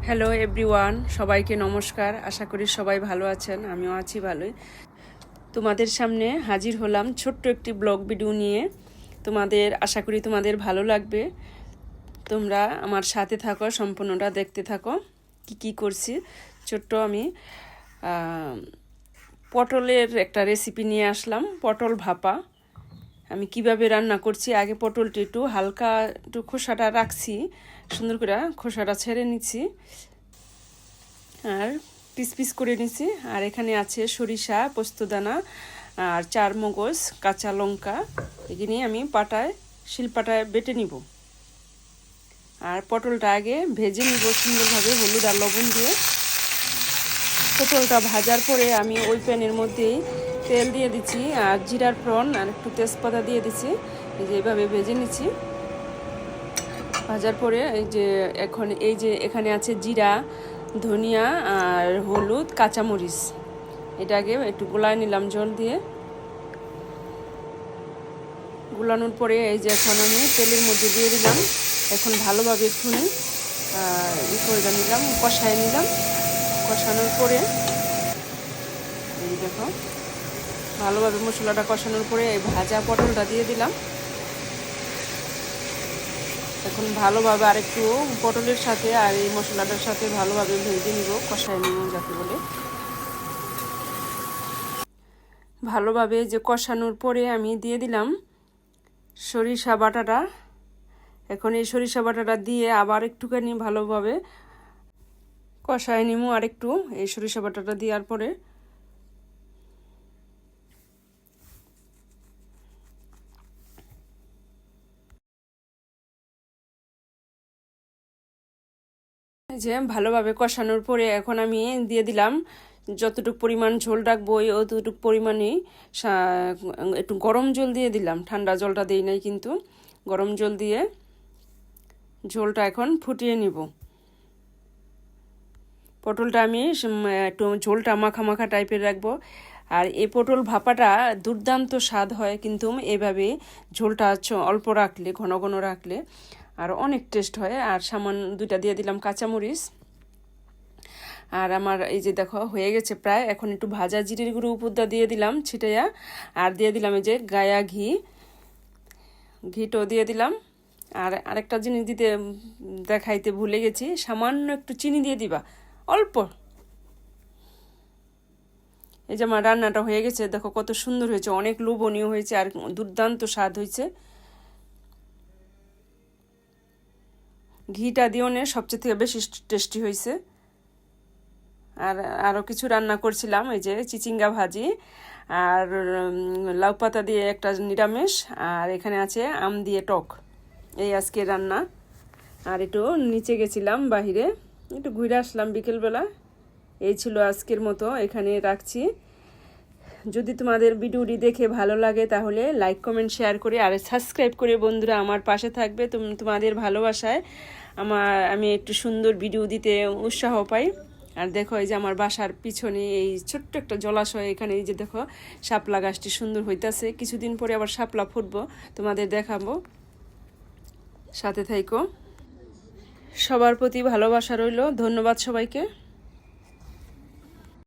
Hello everyone, সবাইকে নমস্কার। আশা করি সবাই ভালো আছেন, আমিও আছি ভালোই। তোমাদের সামনে হাজির হলাম ছোট্ট একটি ব্লগ ভিডিও নিয়ে। আশা করি তোমাদের ভালো লাগবে। তোমরা আমার সাথে থাকো, সম্পূর্ণটা দেখতে থাকো। কি করছি ছোট্ট আমি পটলের একটা রেসিপি নিয়ে আসলাম, পটল ভাপা। আমি কিভাবে রান্না করছি, আগে পটলটি একটু হালকা একটু খোসাটা রাখছি, সুন্দর করে খোসাটা ছেড়ে নিচ্ছি আর পিস পিস করে নিচ্ছি। আর এখানে আছে সরিষা, পোস্তদানা আর চারমগজ, কাঁচা লঙ্কা। এগুলি আমি শিলপাটায় বেটে নিব। আর পটলটা আগে ভেজে নিব সুন্দরভাবে হলুদ আর লবণ দিয়ে। পটলটা ভাজার পরে আমি ওই প্যানের মধ্যেই তেল দিয়ে দিচ্ছি আর জিরার ফোড়ন আর একটু তেজপাতা দিয়ে দিচ্ছি। এই যে এইভাবে ভেজে নিচ্ছি। ভাজার পরে এখানে আছে জিরা, ধনিয়া আর হলুদ, কাঁচামরিচ। এটাকে একটু গোলায় নিলাম জল দিয়ে। গোলানোর পরে এখন আমি তেলের মধ্যে দিয়ে দিলাম। এখন ভালোভাবে একটুখানি করে নিলাম, কষায় নিলাম। কষানোর পরে এই দেখো ভালোভাবে মশলাটা কষানোর পরে এই ভাজা পটলটা দিয়ে দিলাম। এখন ভালোভাবে আরেকটু পটলের সাথে আর এই মশলাটার সাথে ভালোভাবে ভেজে নিব, কষায় নিব যাকে বলে। ভালোভাবে যে কষানোর পরে আমি দিয়ে দিলাম সরিষা বাটাটা। এখন এই সরিষা বাটাটা দিয়ে আবার একটুখানি ভালোভাবে কষায় নিব আরেকটু। এই সরিষা বাটাটা দেওয়ার পরে ভালোভাবে কষানোর পরে এখন আমি দিয়ে দিলাম যতটুকু পরিমাণ ঝোল রাখবো অতটুকু পরিমাণেই একটু গরম জল দিয়ে দিলাম। ঠান্ডা জলটা দিই নাই, কিন্তু গরম জল দিয়ে ঝোলটা এখন ফুটিয়ে নিব। পটলটা আমি একটু ঝোলটা মাখা মাখা টাইপের রাখবো। আর এই পটল ভাপাটা দুর্দান্ত স্বাদ হয়, কিন্তু এভাবে ঝোলটা অল্প রাখলে, ঘন ঘন রাখলে আর অনেক টেস্ট হয়। আর সামান্য দুইটা দিয়ে দিলাম কাঁচামরিচ। আর আমার এই যে দেখো হয়ে গেছে প্রায়। এখন একটু ভাজা জিরের গুঁড়ো উপরটা দিয়ে দিলাম ছিটাইয়া। আর দিয়ে দিলাম এই যে গায়া ঘিটাও দিয়ে দিলাম। আর আরেকটা জিনিস দেখাইতে ভুলে গেছি, সামান্য একটু চিনি দিয়ে দিবা, অল্প। এই যে আমার রান্নাটা হয়ে গেছে, দেখো কত সুন্দর হয়েছে, অনেক লোভনীয় হয়েছে আর দুর্দান্ত স্বাদ হয়েছে। ঘিটা দিওনে সবচেয়ে থেকে বেশি টেস্টি হয়েছে। আর আরও কিছু রান্না করছিলাম, এই যে চিচিঙ্গা ভাজি আর লাউ পাতা দিয়ে একটা নিরামিষ, আর এখানে আছে আম দিয়ে টক। এই আজকে রান্না। আর একটু নিচে গেছিলাম বাহিরে, একটু ঘুরে আসলাম বিকেলবেলা। এই ছিল আজকের মতো, এখানে রাখছি। যদি তোমাদের ভিডিওটি দেখে ভালো লাগে তাহলে লাইক কমেন্ট শেয়ার করে আর সাবস্ক্রাইব করে বন্ধুরা আমার পাশে থাকবে। তোমাদের ভালোবাসায় আমি একটু সুন্দর ভিডিও দিতে উৎসাহ পাই। আর দেখো এই যে আমার বাসার পিছনে এই ছোট্ট একটা জলাশয়, এখানে এই যে দেখো শাপলা গাছটি সুন্দর হইতাছে। কিছুদিন পরে আবার শাপলা ফুটবো, তোমাদের দেখাবো, সাথে থাইকো। সবার প্রতি ভালোবাসা রইল। ধন্যবাদ সবাইকে।